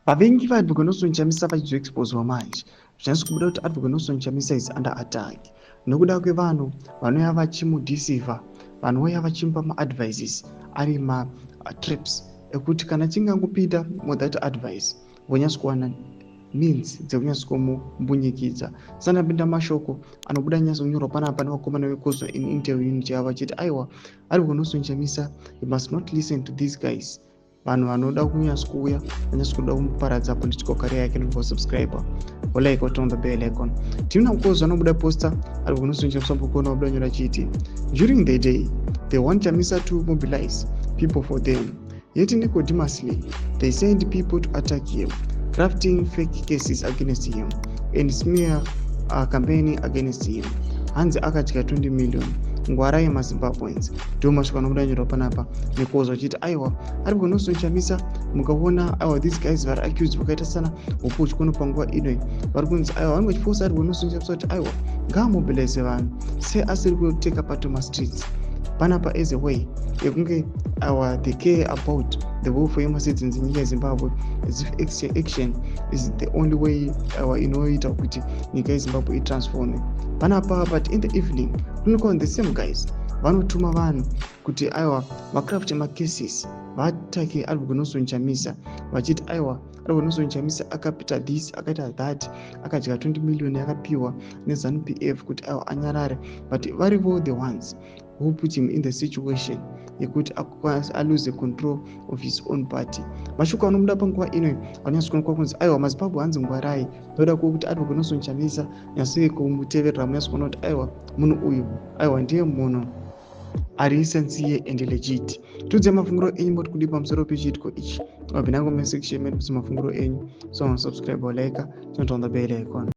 Vavengi vaAdvocate Nelson Chamisa vachizoexposewa manje, zvichaiswa kubuda kuti Advocate Nelson Chamisa is under attack nokuda kwevanhu vanouya vachimudeceiva, vanouya vachimupa maadvices ari matrips ekuti kana chingangopita more that advice vonyatsokuwana means dzekunyatsokumumbunyikidza. Sanapinda mashoko anobuda nyatsokunyorwa panapa nevakomana vekozwa in interview chavo vachiti aiwa Advocate Nelson Chamisa, you must not listen to these guys. Vanhu vanoda kunyatsokuuya vanyatsokuda kumuparadza political career yake nokuvasubscriber like on the bell icon. Tina kukozwa nobuda poster Advocate Nelson Chamisa pokona wabuda nyora chiti during the day they want Chamisa to mobilize people for them, yet Nicodemously they send people to attack him, crafting fake cases against him and smear campaigning against him. Hanzi akatyira 20 million ngwarai maZimbabweans ndio mashuka nobuda nyora panapa nekozwa chiti aiwa Advocate Nelson Chamisa mukaona aiwa these guys vari accused vakaita sana uputyi kuno panguva ino vari kunzi aiwa vanenge vachiforsa Advocate Nelson Chamisa kuti aiwa ngaamobilize vanhu seasiri kuteka pato mastreets panapa as a way yekunge they care about the welfare yemacitizens in yeZimbabwe, as if action is the only way inoita kuti nyika yeZimbabwe itransforme panapa. But in the evening kunokona the same guys vanotuma vanhu kuti aiwa vacraft macases vatake Advocate Nelson Chamisa vachiti aiwa Advocate Nelson Chamisa akapita this akaita that akadyira 20 million yakapiwa neZANU-PF kuti aiwa anyarare, but varivo the ones who put him in the situation yekuti alose control of his own party. Mashuka anomuda panguva ino vanyatsokuonekwa kunzi aiwa maZimbabwe hanzi ngwarai ndoda kuti Advocate Nelson Chamisa nyatsoye kumuteverera munyatsokuona kuti aiwa munhu uyu aiwa ndiye munhu ari sincere and legit. Tudze mafunguro enyu moti kudi pamusoro pechiitiko ichi. Wabva nangu mesection medu kuti mafunguro enyu. So subscribe or like, turn on the bell icon.